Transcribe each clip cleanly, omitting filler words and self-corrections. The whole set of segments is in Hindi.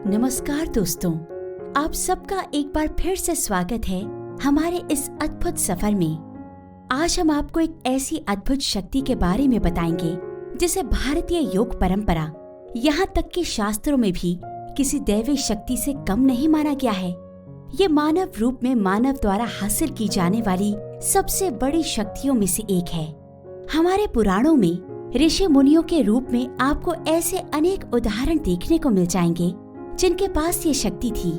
नमस्कार दोस्तों, आप सबका एक बार फिर से स्वागत है हमारे इस अद्भुत सफर में। आज हम आपको एक ऐसी अद्भुत शक्ति के बारे में बताएंगे जिसे भारतीय योग परंपरा, यहाँ तक कि शास्त्रों में भी किसी दैवी शक्ति से कम नहीं माना गया है। ये मानव रूप में मानव द्वारा हासिल की जाने वाली सबसे बड़ी शक्तियों में से एक है। हमारे पुराणों में ऋषि मुनियों के रूप में आपको ऐसे अनेक उदाहरण देखने को मिल जाएंगे जिनके पास ये शक्ति थी।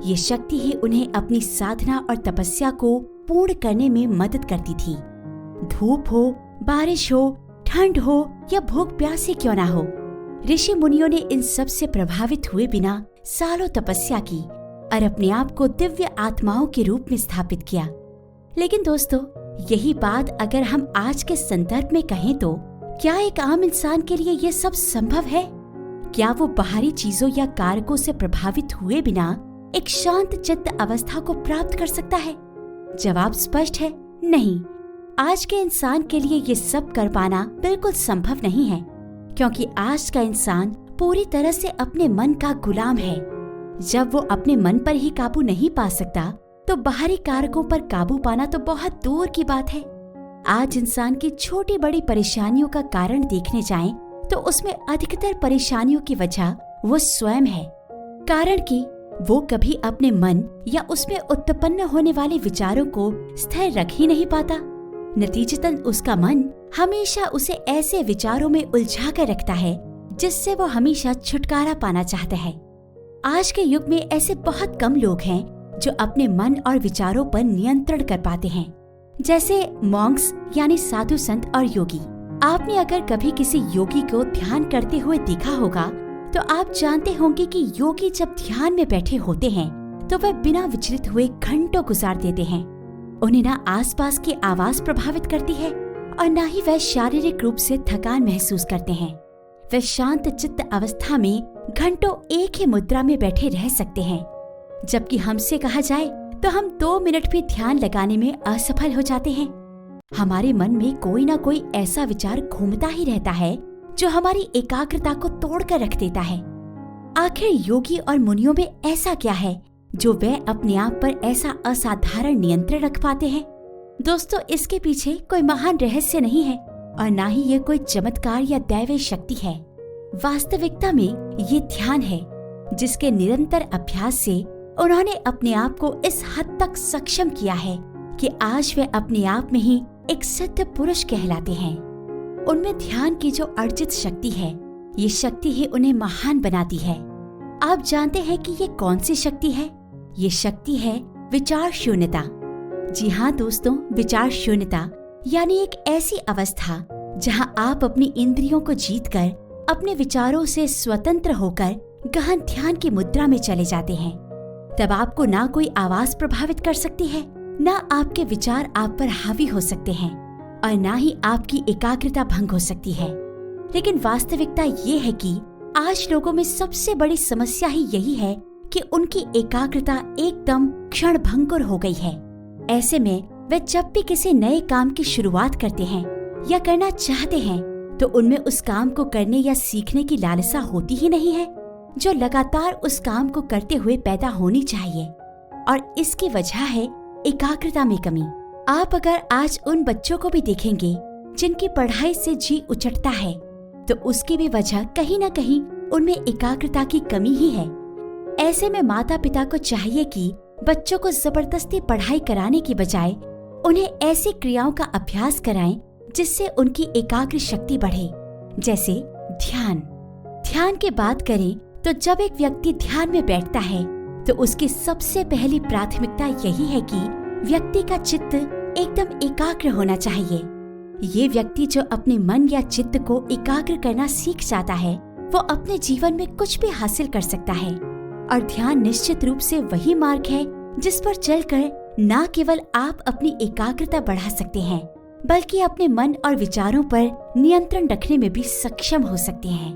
ये शक्ति ही उन्हें अपनी साधना और तपस्या को पूर्ण करने में मदद करती थी। धूप हो, बारिश हो, ठंड हो या भूख प्यास से क्यों ना हो, ऋषि मुनियों ने इन सब से प्रभावित हुए बिना सालों तपस्या की और अपने आप को दिव्य आत्माओं के रूप में स्थापित किया। लेकिन दोस्तों, यही बात अगर हम आज के संदर्भ में कहें तो क्या एक आम इंसान के लिए ये सब संभव है? क्या वो बाहरी चीजों या कारकों से प्रभावित हुए बिना एक शांत चित्त अवस्था को प्राप्त कर सकता है? जवाब स्पष्ट है, नहीं। आज के इंसान के लिए ये सब कर पाना बिल्कुल संभव नहीं है, क्योंकि आज का इंसान पूरी तरह से अपने मन का गुलाम है। जब वो अपने मन पर ही काबू नहीं पा सकता तो बाहरी कारकों पर काबू पाना तो बहुत दूर की बात है। आज इंसान की छोटी बड़ी परेशानियों का कारण देखने जाएं तो उसमें अधिकतर परेशानियों की वजह वो स्वयं है। कारण कि वो कभी अपने मन या उसमें उत्पन्न होने वाले विचारों को स्थिर रख ही नहीं पाता। नतीजतन उसका मन हमेशा उसे ऐसे विचारों में उलझा कर रखता है जिससे वो हमेशा छुटकारा पाना चाहता है। आज के युग में ऐसे बहुत कम लोग हैं जो अपने मन और विचारों पर नियंत्रण कर पाते हैं, जैसे मॉन्क्स यानी साधु संत और योगी। आपने अगर कभी किसी योगी को ध्यान करते हुए देखा होगा तो आप जानते होंगे कि योगी जब ध्यान में बैठे होते हैं तो वह बिना विचलित हुए घंटों गुजार देते हैं। उन्हें ना आसपास की आवाज प्रभावित करती है और न ही वह शारीरिक रूप से थकान महसूस करते हैं। वह शांत चित्त अवस्था में घंटों एक ही मुद्रा में बैठे रह सकते हैं, जबकि हमसे कहा जाए तो हम 2 मिनट भी ध्यान लगाने में असफल हो जाते हैं। हमारे मन में कोई ना कोई ऐसा विचार घूमता ही रहता है जो हमारी एकाग्रता को तोड़ कर रख देता है। आखिर योगी और मुनियों में ऐसा क्या है जो वे अपने आप पर ऐसा असाधारण नियंत्रण रख पाते हैं? दोस्तों, इसके पीछे कोई महान रहस्य नहीं है और ना ही ये कोई चमत्कार या दैवी शक्ति है। वास्तविकता में ये ध्यान है, जिसके निरंतर अभ्यास से उन्होंने अपने आप को इस हद तक सक्षम किया है कि आज वे अपने आप में ही एक सिद्ध पुरुष कहलाते हैं। उनमें ध्यान की जो अर्जित शक्ति है, ये शक्ति ही उन्हें महान बनाती है। आप जानते हैं कि ये कौन सी शक्ति है? ये शक्ति है विचार शून्यता। जी हाँ दोस्तों, विचार शून्यता यानी एक ऐसी अवस्था जहाँ आप अपनी इंद्रियों को जीतकर अपने विचारों से स्वतंत्र होकर गहन ध्यान की मुद्रा में चले जाते हैं। तब आपको ना कोई आवाज प्रभावित कर सकती है, ना आपके विचार आप पर हावी हो सकते हैं और ना ही आपकी एकाग्रता भंग हो सकती है। लेकिन वास्तविकता ये है कि आज लोगों में सबसे बड़ी समस्या ही यही है कि उनकी एकाग्रता एकदम क्षण भंगुर हो गई है। ऐसे में वे जब भी किसी नए काम की शुरुआत करते हैं या करना चाहते हैं तो उनमें उस काम को करने या सीखने की लालसा होती ही नहीं है जो लगातार उस काम को करते हुए पैदा होनी चाहिए। और इसकी वजह है एकाग्रता में कमी। आप अगर आज उन बच्चों को भी देखेंगे जिनकी पढ़ाई से जी उचटता है तो उसकी भी वजह कहीं न कहीं उनमें एकाग्रता की कमी ही है। ऐसे में माता पिता को चाहिए कि बच्चों को जबरदस्ती पढ़ाई कराने की बजाय उन्हें ऐसी क्रियाओं का अभ्यास कराएं जिससे उनकी एकाग्र शक्ति बढ़े, जैसे ध्यान। ध्यान की बात करें तो जब एक व्यक्ति ध्यान में बैठता है तो उसकी सबसे पहली प्राथमिकता यही है कि व्यक्ति का चित्त एकदम एकाग्र होना चाहिए। ये व्यक्ति जो अपने मन या चित्त को एकाग्र करना सीख जाता है वो अपने जीवन में कुछ भी हासिल कर सकता है। और ध्यान निश्चित रूप से वही मार्ग है जिस पर चलकर न केवल आप अपनी एकाग्रता बढ़ा सकते हैं बल्कि अपने मन और विचारों पर नियंत्रण रखने में भी सक्षम हो सकते हैं।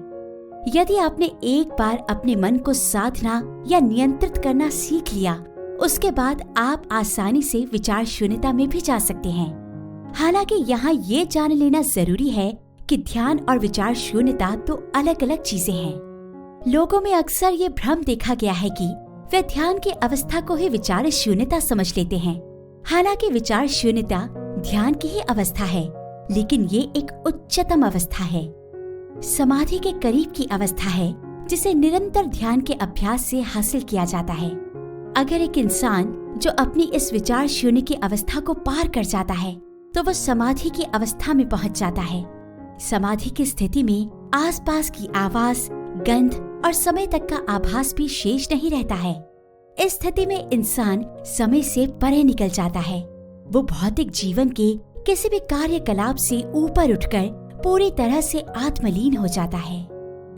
यदि आपने एक बार अपने मन को साधना या नियंत्रित करना सीख लिया, उसके बाद आप आसानी से विचार शून्यता में भी जा सकते हैं। हालांकि यहाँ ये जान लेना जरूरी है कि ध्यान और विचार शून्यता तो अलग अलग चीजें हैं। लोगों में अक्सर ये भ्रम देखा गया है कि वे ध्यान की अवस्था को ही विचार शून्यता समझ लेते हैं। हालांकि विचार शून्यता ध्यान की ही अवस्था है, लेकिन ये एक उच्चतम अवस्था है। समाधि के करीब की अवस्था है जिसे निरंतर ध्यान के अभ्यास से हासिल किया जाता है। अगर एक इंसान जो अपनी इस विचार शून्य की अवस्था को पार कर जाता है तो वो समाधि की अवस्था में पहुंच जाता है। समाधि की स्थिति में आसपास की आवाज, गंध और समय तक का आभास भी शेष नहीं रहता है। इस स्थिति में इंसान समय से परे निकल जाता है। वो भौतिक जीवन के किसी भी कार्यकलाप से ऊपर उठकर पूरी तरह से आत्मलीन हो जाता है।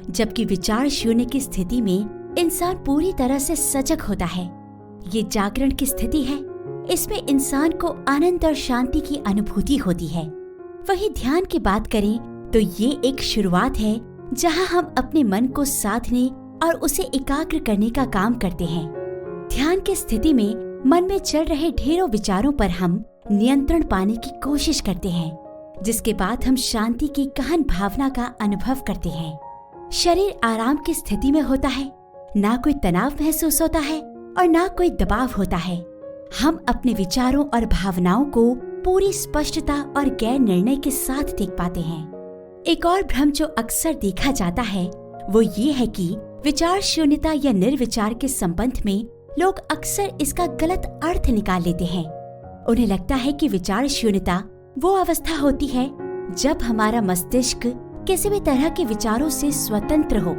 जबकि विचार शून्य की स्थिति में इंसान पूरी तरह से सजग होता है। ये जागरण की स्थिति है। इसमें इंसान को आनंद और शांति की अनुभूति होती है। वही ध्यान की बात करें तो ये एक शुरुआत है जहां हम अपने मन को साधने और उसे एकाग्र करने का काम करते हैं। ध्यान की स्थिति में मन में चल रहे ढेरों विचारों पर हम नियंत्रण पाने की कोशिश करते हैं, जिसके बाद हम शांति की गहन भावना का अनुभव करते हैं। शरीर आराम की स्थिति में होता है, ना कोई तनाव महसूस होता है और ना कोई दबाव होता है। हम अपने विचारों और भावनाओं को पूरी स्पष्टता और गैर निर्णय के साथ देख पाते हैं। एक और भ्रम जो अक्सर देखा जाता है वो ये है कि विचार शून्यता या निर्विचार के संबंध में लोग अक्सर इसका गलत अर्थ निकाल लेते हैं। उन्हें लगता है कि विचार शून्यता वो अवस्था होती है जब हमारा मस्तिष्क किसी भी तरह के विचारों से स्वतंत्र हो,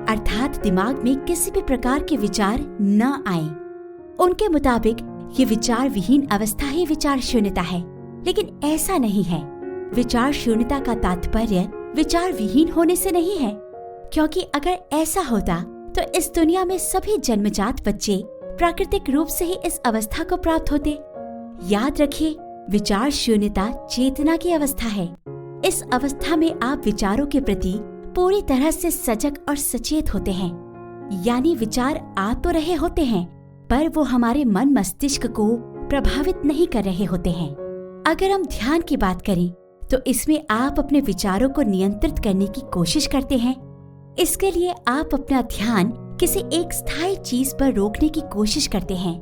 अर्थात दिमाग में किसी भी प्रकार के विचार न आए। उनके मुताबिक ये विचार विहीन अवस्था ही विचार शून्यता है, लेकिन ऐसा नहीं है। विचार शून्यता का तात्पर्य विचार विहीन होने से नहीं है, क्योंकि अगर ऐसा होता तो इस दुनिया में सभी जन्मजात बच्चे प्राकृतिक रूप से ही इस अवस्था को प्राप्त होते। याद रखिए, विचार शून्यता चेतना की अवस्था है। इस अवस्था में आप विचारों के प्रति पूरी तरह से सजग और सचेत होते हैं, यानी विचार आ तो रहे होते हैं पर वो हमारे मन मस्तिष्क को प्रभावित नहीं कर रहे होते हैं। अगर हम ध्यान की बात करें तो इसमें आप अपने विचारों को नियंत्रित करने की कोशिश करते हैं। इसके लिए आप अपना ध्यान किसी एक स्थायी चीज पर रोकने की कोशिश करते हैं।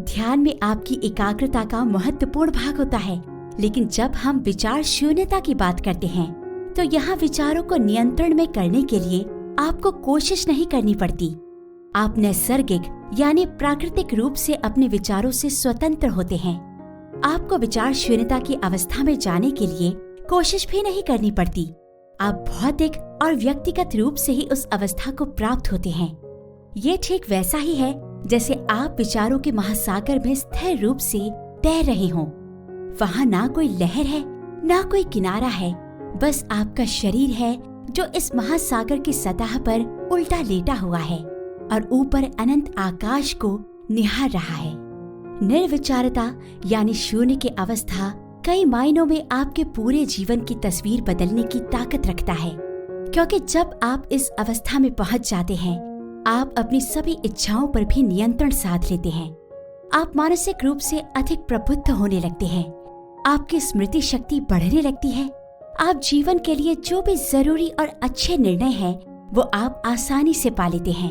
ध्यान में आपकी एकाग्रता का महत्वपूर्ण भाग होता है, लेकिन जब हम विचार शून्यता की बात करते हैं तो यहाँ विचारों को नियंत्रण में करने के लिए आपको कोशिश नहीं करनी पड़ती। आप नैसर्गिक यानी प्राकृतिक रूप से अपने विचारों से स्वतंत्र होते हैं। आपको विचार शून्यता की अवस्था में जाने के लिए कोशिश भी नहीं करनी पड़ती। आप भौतिक और व्यक्तिगत रूप से ही उस अवस्था को प्राप्त होते हैं। ये ठीक वैसा ही है जैसे आप विचारों के महासागर में स्थिर रूप से तैर रहे हों। वहाँ ना कोई लहर है, ना कोई किनारा है, बस आपका शरीर है जो इस महासागर की सतह पर उल्टा लेटा हुआ है और ऊपर अनंत आकाश को निहार रहा है। निर्विचारता यानी शून्य की अवस्था कई मायनों में आपके पूरे जीवन की तस्वीर बदलने की ताकत रखता है, क्योंकि जब आप इस अवस्था में पहुंच जाते हैं आप अपनी सभी इच्छाओं पर भी नियंत्रण साध लेते हैं। आप मानसिक रूप से अधिक प्रबुद्ध होने लगते हैं। आपकी स्मृति शक्ति बढ़ने लगती है। आप जीवन के लिए जो भी जरूरी और अच्छे निर्णय हैं वो आप आसानी से पा लेते हैं।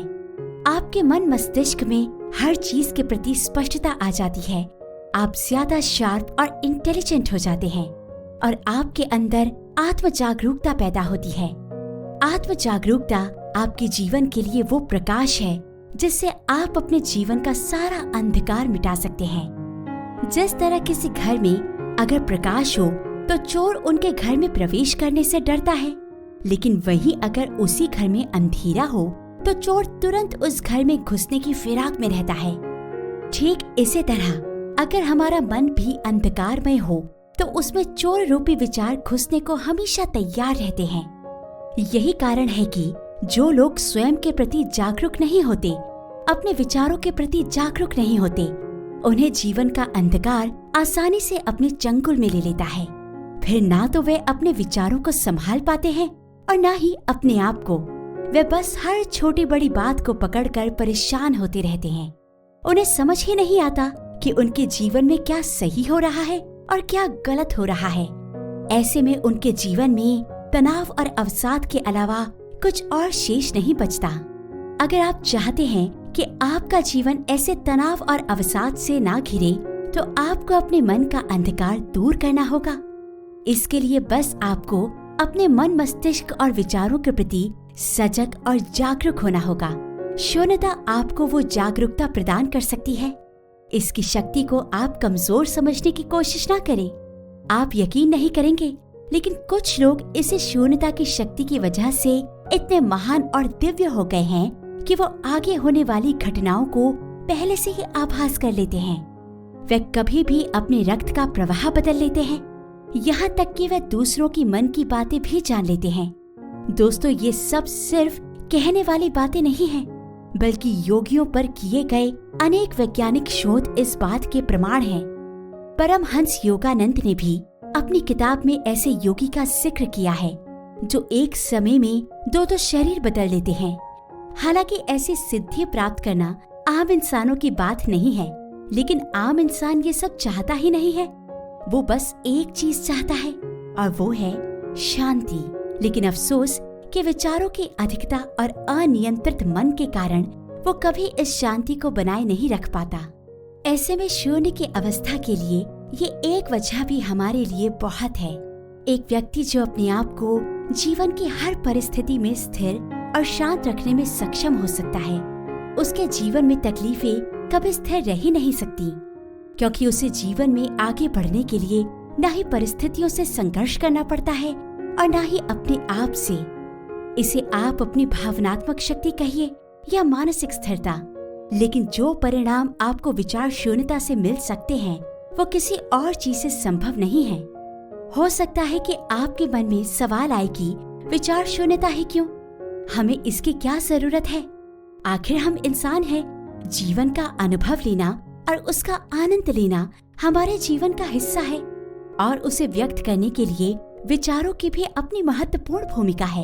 आपके मन मस्तिष्क में हर चीज के प्रति स्पष्टता आ जाती है। आप ज्यादा शार्प और इंटेलिजेंट हो जाते हैं और आपके अंदर आत्म जागरूकता पैदा होती है। आत्म जागरूकता आपके जीवन के लिए वो प्रकाश है जिससे आप अपने जीवन का सारा अंधकार मिटा सकते हैं। जिस तरह किसी घर में अगर प्रकाश हो तो चोर उनके घर में प्रवेश करने से डरता है, लेकिन वहीं अगर उसी घर में अंधेरा हो तो चोर तुरंत उस घर में घुसने की फिराक में रहता है। ठीक इसी तरह अगर हमारा मन भी अंधकारमय हो तो उसमें चोर रूपी विचार घुसने को हमेशा तैयार रहते हैं। यही कारण है कि जो लोग स्वयं के प्रति जागरूक नहीं होते, अपने विचारों के प्रति जागरूक नहीं होते, उन्हें जीवन का अंधकार आसानी से अपने चंगुल में ले लेता है। फिर ना तो वे अपने विचारों को संभाल पाते हैं और ना ही अपने आप को। वे बस हर छोटी बड़ी बात को पकड़कर परेशान होते रहते हैं। उन्हें समझ ही नहीं आता कि उनके जीवन में क्या सही हो रहा है और क्या गलत हो रहा है। ऐसे में उनके जीवन में तनाव और अवसाद के अलावा कुछ और शेष नहीं बचता। अगर आप चाहते हैं कि आपका जीवन ऐसे तनाव और अवसाद से ना घिरे, तो आपको अपने मन का अंधकार दूर करना होगा। इसके लिए बस आपको अपने मन, मस्तिष्क और विचारों के प्रति सजग और जागरूक होना होगा। शून्यता आपको वो जागरूकता प्रदान कर सकती है। इसकी शक्ति को आप कमजोर समझने की कोशिश ना करें। आप यकीन नहीं करेंगे, लेकिन कुछ लोग इस शून्यता की शक्ति की वजह से इतने महान और दिव्य हो गए हैं कि वो आगे होने वाली घटनाओं को पहले से ही आभास कर लेते हैं। वे कभी भी अपने रक्त का प्रवाह बदल लेते हैं, यहाँ तक कि वे दूसरों की मन की बातें भी जान लेते हैं। दोस्तों, ये सब सिर्फ कहने वाली बातें नहीं हैं, बल्कि योगियों पर किए गए अनेक वैज्ञानिक शोध इस बात के प्रमाण हैं। परमहंस योगानंद ने भी अपनी किताब में ऐसे योगी का जिक्र किया है जो एक समय में दो शरीर बदल लेते हैं। हालांकि ऐसी सिद्धि प्राप्त करना आम इंसानों की बात नहीं है, लेकिन आम इंसान ये सब चाहता ही नहीं है। वो बस एक चीज चाहता है और वो है शांति। लेकिन अफसोस कि विचारों की अधिकता और अनियंत्रित मन के कारण वो कभी इस शांति को बनाए नहीं रख पाता। ऐसे में शून्य की अवस्था के लिए ये एक वजह भी हमारे लिए बहुत है। एक व्यक्ति जो अपने आप को जीवन की हर परिस्थिति में स्थिर और शांत रखने में सक्षम हो सकता है, उसके जीवन में तकलीफें कभी स्थिर रह ही नहीं सकती, क्योंकि उसे जीवन में आगे बढ़ने के लिए न ही परिस्थितियों से संघर्ष करना पड़ता है और न ही अपने आप से। इसे आप अपनी भावनात्मक शक्ति कहिए या मानसिक स्थिरता, लेकिन जो परिणाम आपको विचार शून्यता से मिल सकते हैं वो किसी और चीज से संभव नहीं है। हो सकता है कि आपके मन में सवाल आए कि विचार शून्यता ही क्यों? हमें इसकी क्या जरूरत है? आखिर हम इंसान हैं। जीवन का अनुभव लेना और उसका आनंद लेना हमारे जीवन का हिस्सा है और उसे व्यक्त करने के लिए विचारों की भी अपनी महत्वपूर्ण भूमिका है।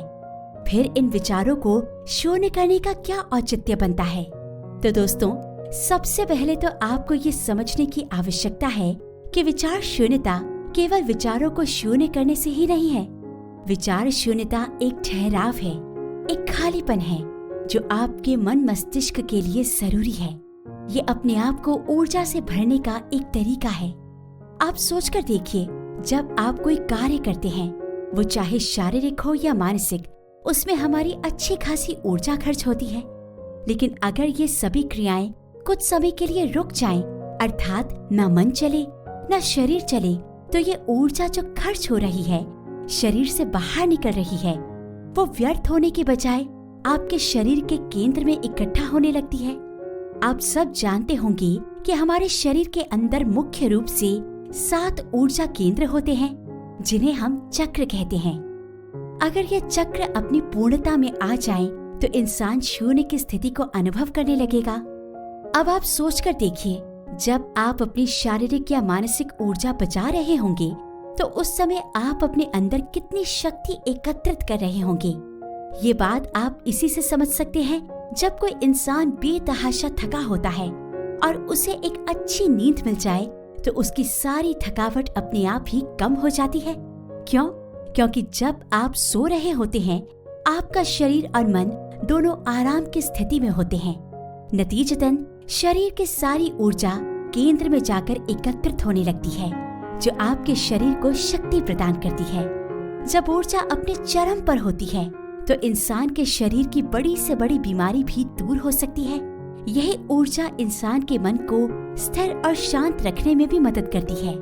फिर इन विचारों को शून्य करने का क्या औचित्य बनता है? तो दोस्तों, सबसे पहले तो आपको ये समझने की आवश्यकता है कि विचार शून्यता केवल विचारों को शून्य करने से ही नहीं है। विचार शून्यता एक ठहराव है, एक खालीपन है जो आपके मन मस्तिष्क के लिए जरूरी है। ये अपने आप को ऊर्जा से भरने का एक तरीका है। आप सोचकर देखिए, जब आप कोई कार्य करते हैं, वो चाहे शारीरिक हो या मानसिक, उसमें हमारी अच्छी खासी ऊर्जा खर्च होती है। लेकिन अगर ये सभी क्रियाएं कुछ समय के लिए रुक जाएं, अर्थात न मन चले न शरीर चले, तो ये ऊर्जा जो खर्च हो रही है, शरीर से बाहर निकल रही है, वो व्यर्थ होने के बजाय आपके शरीर के केंद्र में इकट्ठा होने लगती है। आप सब जानते होंगे कि हमारे शरीर के अंदर मुख्य रूप से 7 ऊर्जा केंद्र होते हैं, जिन्हें हम चक्र कहते हैं। अगर ये चक्र अपनी पूर्णता में आ जाएं, तो इंसान शून्य की स्थिति को अनुभव करने लगेगा। अब आप सोचकर देखिए, जब आप अपनी शारीरिक या मानसिक ऊर्जा बचा रहे होंगे, तो उस समय आप अपने अंदर कितनी शक्ति एकत्रित कर रहे होंगे। ये बात आप इसी से समझ सकते हैं, जब कोई इंसान बेतहाशा थका होता है और उसे एक अच्छी नींद मिल जाए, तो उसकी सारी थकावट अपने आप ही कम हो जाती है। क्यों? क्योंकि जब आप सो रहे होते हैं, आपका शरीर और मन दोनों आराम की स्थिति में होते हैं। नतीजतन शरीर की सारी ऊर्जा केंद्र में जाकर एकत्रित होने लगती है, जो आपके शरीर को शक्ति प्रदान करती है। जब ऊर्जा अपने चरम पर होती है, तो इंसान के शरीर की बड़ी से बड़ी बीमारी भी दूर हो सकती है। यही ऊर्जा इंसान के मन को स्थिर और शांत रखने में भी मदद करती है।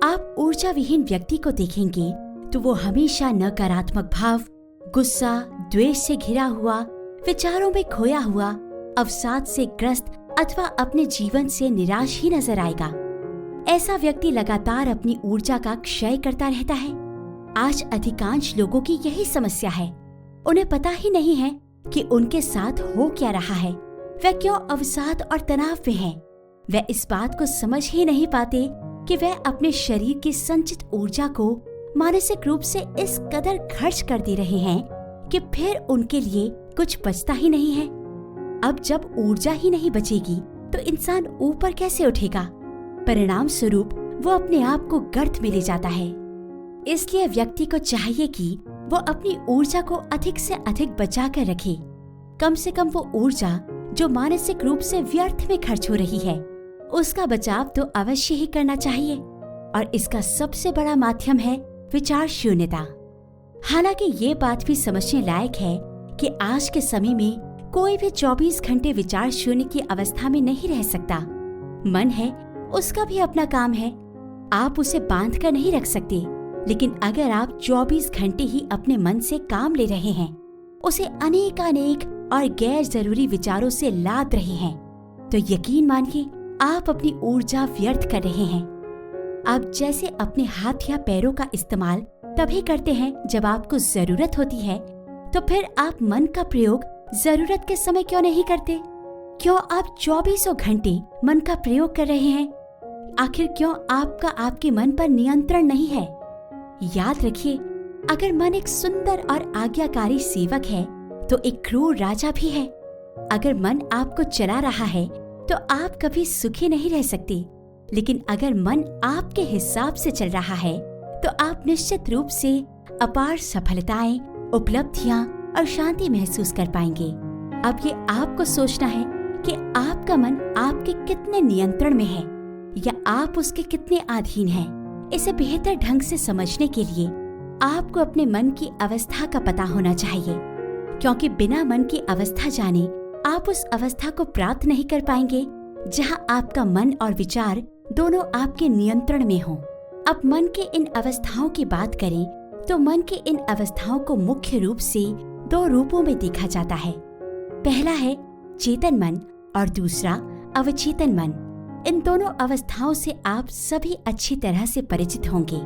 आप ऊर्जा विहीन व्यक्ति को देखेंगे तो वो हमेशा नकारात्मक भाव, गुस्सा, द्वेष से घिरा हुआ, विचारों में खोया हुआ, अवसाद से ग्रस्त अथवा अपने जीवन से निराश ही नजर आएगा। ऐसा व्यक्ति लगातार अपनी ऊर्जा का क्षय करता रहता है। आज अधिकांश लोगों की यही समस्या है। उन्हें पता ही नहीं है कि उनके साथ हो क्या रहा है, वह क्यों अवसाद और तनाव में है। वह इस बात को समझ ही नहीं पाते कि वह अपने शरीर की संचित ऊर्जा को मानसिक रूप से इस कदर खर्च कर दे रहे हैं कि फिर उनके लिए कुछ बचता ही नहीं है। अब जब ऊर्जा ही नहीं बचेगी, तो इंसान ऊपर कैसे उठेगा? परिणाम स्वरूप वो अपने आप को गर्त में ले जाता है। इसलिए व्यक्ति को चाहिए कि वो अपनी ऊर्जा को अधिक से अधिक बचा कर रखे। कम से कम वो ऊर्जा जो मानसिक रूप से व्यर्थ में खर्च हो रही है, उसका बचाव तो अवश्य ही करना चाहिए। और इसका सबसे बड़ा माध्यम है विचार शून्यता। हालांकि ये बात भी समझने लायक है कि आज के समय में कोई भी 24 घंटे विचार शून्य की अवस्था में नहीं रह सकता। मन है, उसका भी अपना काम है, आप उसे बांध कर नहीं रख सकते। लेकिन अगर आप 24 घंटे ही अपने मन से काम ले रहे हैं, उसे अनेक और गैर जरूरी विचारों से लाद रहे हैं, तो यकीन मानिए आप अपनी ऊर्जा व्यर्थ कर रहे हैं। आप जैसे अपने हाथ या पैरों का इस्तेमाल तभी करते हैं जब आपको जरूरत होती है, तो फिर आप मन का प्रयोग जरूरत के समय क्यों नहीं करते? क्यों आप 24 घंटे मन का प्रयोग कर रहे हैं? आखिर क्यों आपका आपके मन पर नियंत्रण नहीं है? याद रखिए, अगर मन एक सुंदर और आज्ञाकारी सेवक है तो एक क्रूर राजा भी है। अगर मन आपको चला रहा है तो आप कभी सुखी नहीं रह सकते, लेकिन अगर मन आपके हिसाब से चल रहा है तो आप निश्चित रूप से अपार सफलताएं, उपलब्धियां और शांति महसूस कर पाएंगे। अब ये आपको सोचना है कि आपका मन आपके कितने नियंत्रण में है या आप उसके कितने अधीन हैं। इसे बेहतर ढंग से समझने के लिए आपको अपने मन की अवस्था का पता होना चाहिए, क्योंकि बिना मन की अवस्था जाने आप उस अवस्था को प्राप्त नहीं कर पाएंगे जहां आपका मन और विचार दोनों आपके नियंत्रण में हों। अब मन के इन अवस्थाओं की बात करें तो मन की इन अवस्थाओं को मुख्य रूप से 2 रूपों में देखा जाता है। पहला है चेतन मन और दूसरा अवचेतन मन। इन दोनों अवस्थाओं से आप सभी अच्छी तरह से परिचित होंगे।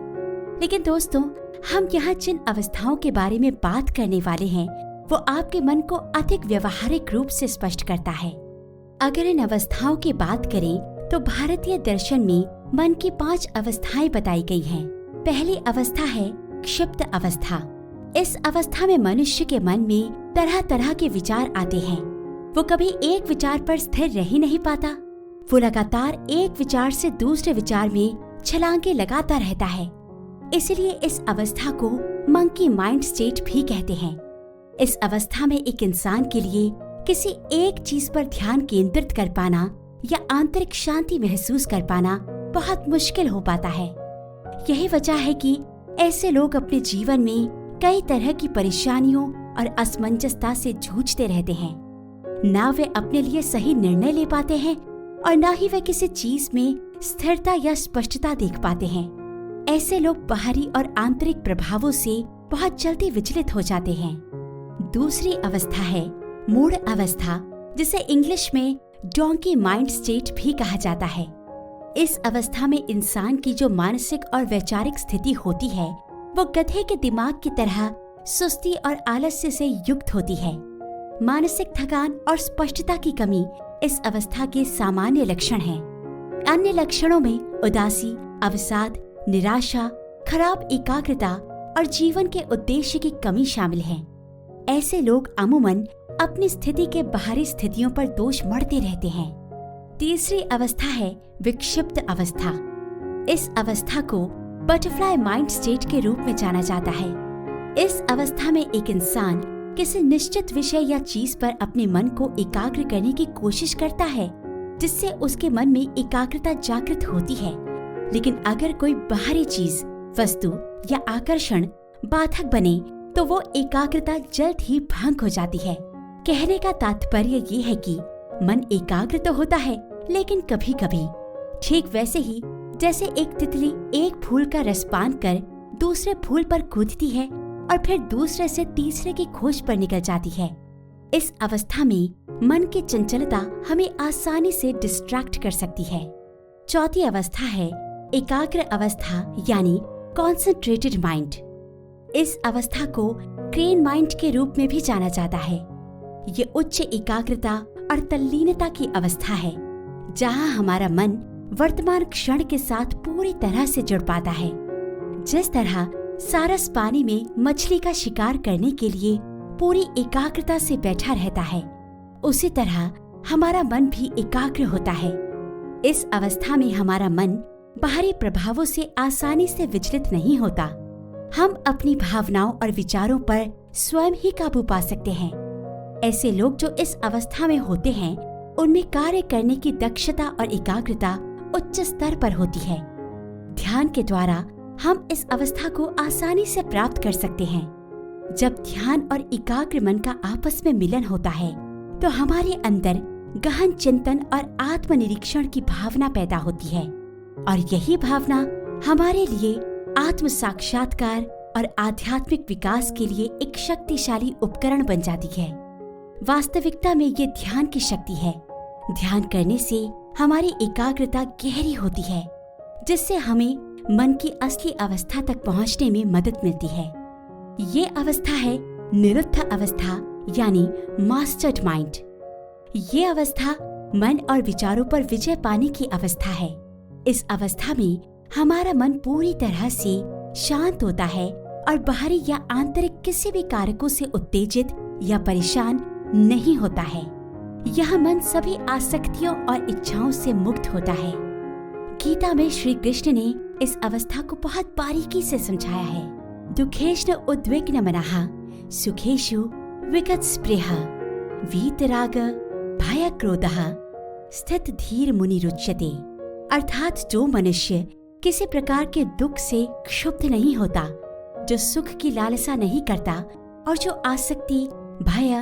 लेकिन दोस्तों, हम यहाँ जिन अवस्थाओं के बारे में बात करने वाले हैं वो आपके मन को अधिक व्यवहारिक रूप से स्पष्ट करता है। अगर इन अवस्थाओं की बात करें तो भारतीय दर्शन में मन की 5 अवस्थाएं बताई गई हैं। पहली अवस्था है क्षिप्त अवस्था। इस अवस्था में मनुष्य के मन में तरह तरह के विचार आते हैं। वो कभी एक विचार पर स्थिर रह ही नहीं पाता। वो लगातार एक विचार से दूसरे विचार में छलांगे लगाता रहता है। इसलिए इस अवस्था को मंकी माइंड स्टेट भी कहते हैं। इस अवस्था में एक इंसान के लिए किसी एक चीज पर ध्यान केंद्रित कर पाना या आंतरिक शांति महसूस कर पाना बहुत मुश्किल हो पाता है। यही वजह है कि ऐसे लोग अपने जीवन में कई तरह की परेशानियों और असमंजसता से जूझते रहते हैं। ना वे अपने लिए सही निर्णय ले पाते हैं और ना ही वे किसी चीज में स्थिरता या स्पष्टता देख पाते हैं। ऐसे लोग बाहरी और आंतरिक प्रभावों से बहुत जल्दी विचलित हो जाते हैं। दूसरी अवस्था है मूढ़ अवस्था, जिसे इंग्लिश में डोंकी माइंड स्टेट भी कहा जाता है। इस अवस्था में इंसान की जो मानसिक और वैचारिक स्थिति होती है वो गधे के दिमाग की तरह सुस्ती और आलस्य से युक्त होती है। मानसिक थकान और स्पष्टता की कमी इस अवस्था के सामान्य लक्षण हैं। अन्य लक्षणों में उदासी, अवसाद, निराशा, खराब एकाग्रता और जीवन के उद्देश्य की कमी शामिल है। ऐसे लोग अमूमन अपनी स्थिति के बाहरी स्थितियों पर दोष मढ़ते रहते हैं। तीसरी अवस्था है विक्षिप्त अवस्था। इस अवस्था को बटरफ्लाई माइंड स्टेट के रूप में जाना जाता है। इस अवस्था में एक इंसान किसी निश्चित विषय या चीज पर अपने मन को एकाग्र करने की कोशिश करता है, जिससे उसके मन में एकाग्रता जागृत होती है। लेकिन अगर कोई बाहरी चीज, वस्तु या आकर्षण बाधक बने तो वो एकाग्रता जल्द ही भंग हो जाती है। कहने का तात्पर्य ये है कि मन एकाग्र तो होता है, लेकिन कभी कभी ठीक वैसे ही जैसे एक तितली एक फूल का रस पान कर दूसरे फूल पर कूदती है और फिर दूसरे से तीसरे की खोज पर निकल जाती है। इस अवस्था में मन की चंचलता हमें आसानी से डिस्ट्रैक्ट कर सकती है। चौथी अवस्था है एकाग्र अवस्था यानी कॉन्सेंट्रेटेड माइंड। इस अवस्था को क्रेन माइंड के रूप में भी जाना जाता है। ये उच्च एकाग्रता और तल्लीनता की अवस्था है, जहां हमारा मन वर्तमान क्षण के साथ पूरी तरह से जुड़ पाता है। जिस तरह सारस पानी में मछली का शिकार करने के लिए पूरी एकाग्रता से बैठा रहता है, उसी तरह हमारा मन भी एकाग्र होता है। इस अवस्था में हमारा मन बाहरी प्रभावों से आसानी से विचलित नहीं होता। हम अपनी भावनाओं और विचारों पर स्वयं ही काबू पा सकते हैं। ऐसे लोग जो इस अवस्था में होते हैं उनमें कार्य करने की दक्षता और एकाग्रता उच्च स्तर पर होती है। ध्यान के द्वारा हम इस अवस्था को आसानी से प्राप्त कर सकते हैं। जब ध्यान और एकाग्र मन का आपस में मिलन होता है तो हमारे अंदर गहन चिंतन और आत्मनिरीक्षण की भावना पैदा होती है और यही भावना हमारे लिए आत्म साक्षात्कार और आध्यात्मिक विकास के लिए एक शक्तिशाली उपकरण बन जाती है। वास्तविकता में ये ध्यान की शक्ति है। ध्यान करने से हमारी एकाग्रता गहरी होती है, जिससे हमें मन की असली अवस्था तक पहुंचने में मदद मिलती है। ये अवस्था है निरुद्ध अवस्था यानी मास्टर्ड माइंड। ये अवस्था मन और विचारों पर विजय पाने की अवस्था है। इस अवस्था में हमारा मन पूरी तरह से शांत होता है और बाहरी या आंतरिक किसी भी कारकों से उत्तेजित या परेशान नहीं होता है। यह मन सभी आसक्तियों और इच्छाओं से मुक्त होता है। गीता में श्री कृष्ण ने इस अवस्था को बहुत बारीकी से समझाया है। दुखेष्ण उद्विग्न मनः सुखेषु विगत स्पृह वीतराग भय क्रोधः स्थित धीर मुनि रुच्यते। अर्थात जो मनुष्य किसी प्रकार के दुख से क्षुब्ध नहीं होता, जो सुख की लालसा नहीं करता और जो आसक्ति, भय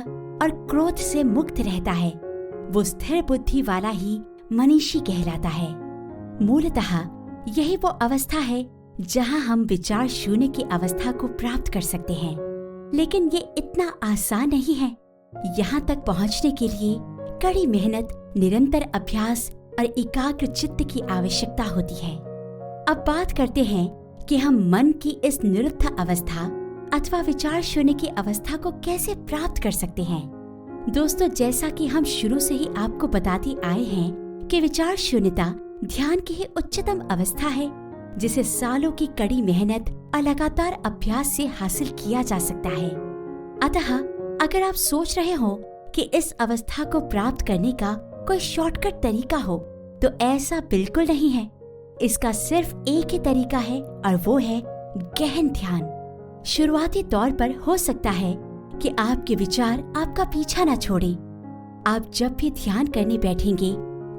और क्रोध से मुक्त रहता है, वो स्थिर बुद्धि वाला ही मनीषी कहलाता है। मूलतः यही वो अवस्था है जहां हम विचार शून्य की अवस्था को प्राप्त कर सकते हैं। लेकिन ये इतना आसान नहीं है। यहाँ तक पहुँचने के लिए कड़ी मेहनत, निरंतर अभ्यास और एकाग्र चित्त की आवश्यकता होती है। अब बात करते हैं कि हम मन की इस निरुद्ध अवस्था अथवा विचार शून्य की अवस्था को कैसे प्राप्त कर सकते हैं। दोस्तों, जैसा कि हम शुरू से ही आपको बताते आए हैं कि विचार शून्यता ध्यान की ही उच्चतम अवस्था है, जिसे सालों की कड़ी मेहनत और लगातार अभ्यास से हासिल किया जा सकता है। अतः अगर आप सोच रहे हो कि इस अवस्था को प्राप्त करने का कोई शॉर्टकट तरीका हो, तो ऐसा बिल्कुल नहीं है। इसका सिर्फ एक ही तरीका है और वो है गहन ध्यान। शुरुआती तौर पर हो सकता है कि आपके विचार आपका पीछा न छोड़े। आप जब भी ध्यान करने बैठेंगे,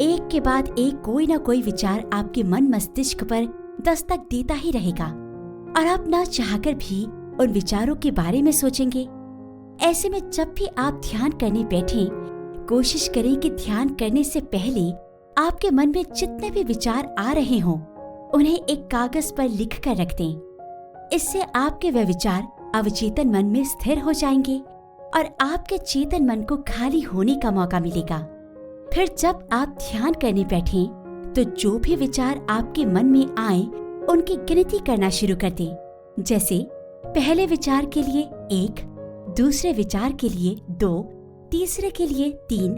एक के बाद एक कोई न कोई विचार आपके मन मस्तिष्क पर दस्तक देता ही रहेगा और आप ना चाहकर भी उन विचारों के बारे में सोचेंगे। ऐसे में जब भी आप ध्यान करने बैठें, कोशिश करें कि ध्यान करने से पहले आपके मन में जितने भी विचार आ रहे हों, उन्हें एक कागज पर लिख कर रख दें। इससे आपके वह विचार अवचेतन मन में स्थिर हो जाएंगे और आपके चेतन मन को खाली होने का मौका मिलेगा। फिर जब आप ध्यान करने बैठें, तो जो भी विचार आपके मन में आए, उनकी गिनती करना शुरू कर दें। जैसे पहले विचार के लिए 1, दूसरे विचार के लिए 2, तीसरे के लिए 3।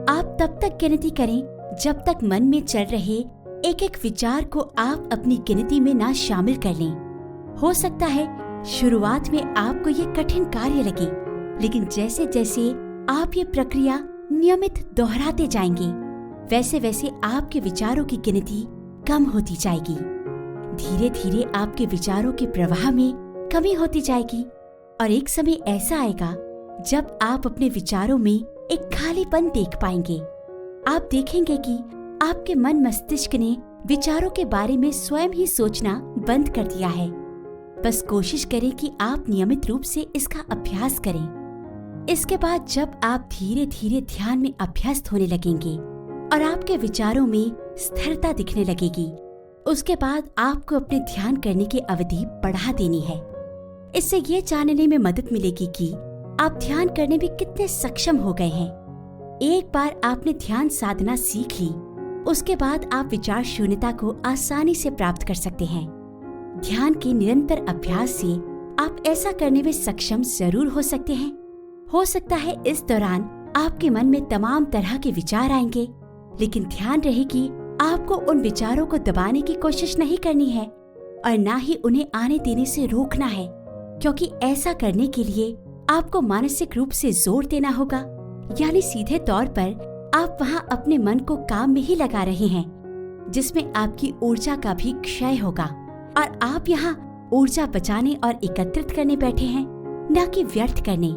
आप तब तक गिनती करें जब तक मन में चल रहे एक एक विचार को आप अपनी गिनती में ना शामिल कर लें। हो सकता है शुरुआत में आपको ये कठिन कार्य लगे, लेकिन जैसे जैसे आप ये प्रक्रिया नियमित दोहराते जाएंगे, वैसे वैसे आपके विचारों की गिनती कम होती जाएगी। धीरे धीरे आपके विचारों के प्रवाह में कमी होती जाएगी और एक समय ऐसा आएगा जब आप अपने विचारों में एक खालीपन देख पाएंगे। आप देखेंगे कि आपके मन मस्तिष्क ने विचारों के बारे में स्वयं ही सोचना बंद कर दिया है। बस कोशिश करें कि आप नियमित रूप से इसका अभ्यास करें। इसके बाद जब आप धीरे धीरे ध्यान में अभ्यस्त होने लगेंगे और आपके विचारों में स्थिरता दिखने लगेगी, उसके बाद आपको अपने ध्यान करने की अवधि बढ़ा देनी है। इससे ये जानने में मदद मिलेगी कि आप ध्यान करने में कितने सक्षम हो गए हैं। एक बार आपने ध्यान साधना सीख ली, उसके बाद आप विचार शून्यता को आसानी से प्राप्त कर सकते हैं। ध्यान के निरंतर अभ्यास से आप ऐसा करने में सक्षम जरूर हो सकते हैं। हो सकता है इस दौरान आपके मन में तमाम तरह के विचार आएंगे, लेकिन ध्यान रहे कि आपको उन विचारों को दबाने की कोशिश नहीं करनी है और ना ही उन्हें आने देने से रोकना है, क्योंकि ऐसा करने के लिए आपको मानसिक रूप से जोर देना होगा। यानी सीधे तौर पर आप वहां अपने मन को काम में ही लगा रहे हैं, जिसमें आपकी ऊर्जा का भी क्षय होगा और आप यहाँ ऊर्जा बचाने और एकत्रित करने बैठे हैं, न कि व्यर्थ करने।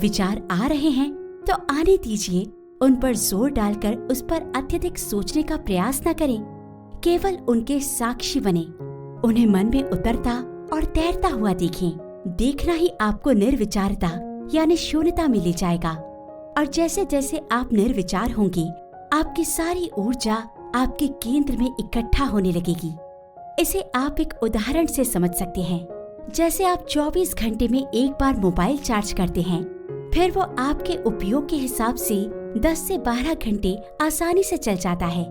विचार आ रहे हैं तो आने दीजिए, उन पर जोर डालकर उस पर अत्यधिक सोचने का प्रयास न करें। केवल उनके साक्षी बने, उन्हें मन में उतरता और तैरता हुआ देखें। देखना ही आपको निर्विचारता यानी शून्यता में ले जाएगा। और जैसे जैसे आप निर्विचार होंगे, आपकी सारी ऊर्जा आपके केंद्र में इकट्ठा होने लगेगी। इसे आप एक उदाहरण से समझ सकते हैं। जैसे आप 24 घंटे में एक बार मोबाइल चार्ज करते हैं, फिर वो आपके उपयोग के हिसाब से 10 से 12 घंटे आसानी से चल जाता है।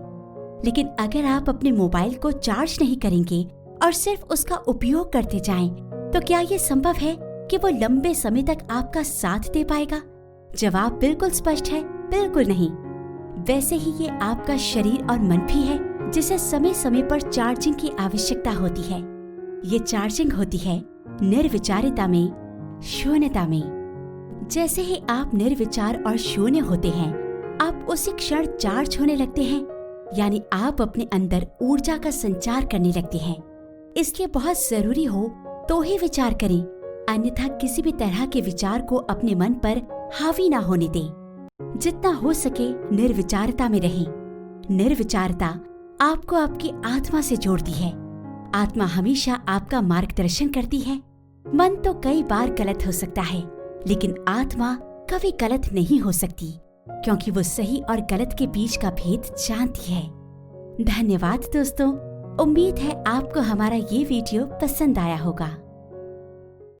लेकिन अगर आप अपने मोबाइल को चार्ज नहीं करेंगे और सिर्फ उसका उपयोग करते जाएं, तो क्या ये संभव है कि वो लंबे समय तक आपका साथ दे पाएगा? जवाब बिल्कुल स्पष्ट है, बिल्कुल नहीं। वैसे ही ये आपका शरीर और मन भी है, जिसे समय समय पर चार्जिंग की आवश्यकता होती है। ये चार्जिंग होती है निर्विचारिता में, शून्यता में। जैसे ही आप निर्विचार और शून्य होते हैं, आप उसी क्षण चार्ज होने लगते हैं, यानी आप अपने अंदर ऊर्जा का संचार करने लगते हैं। इसलिए बहुत जरूरी हो तो ही विचार करें, अन्यथा किसी भी तरह के विचार को अपने मन पर हावी ना होने दें। जितना हो सके निर्विचारता में रहें। निर्विचारता आपको आपकी आत्मा से जोड़ती है। आत्मा हमेशा आपका मार्गदर्शन करती है। मन तो कई बार गलत हो सकता है, लेकिन आत्मा कभी गलत नहीं हो सकती, क्योंकि वो सही और गलत के बीच का भेद जानती है। धन्यवाद दोस्तों, उम्मीद है आपको हमारा ये वीडियो पसंद आया होगा।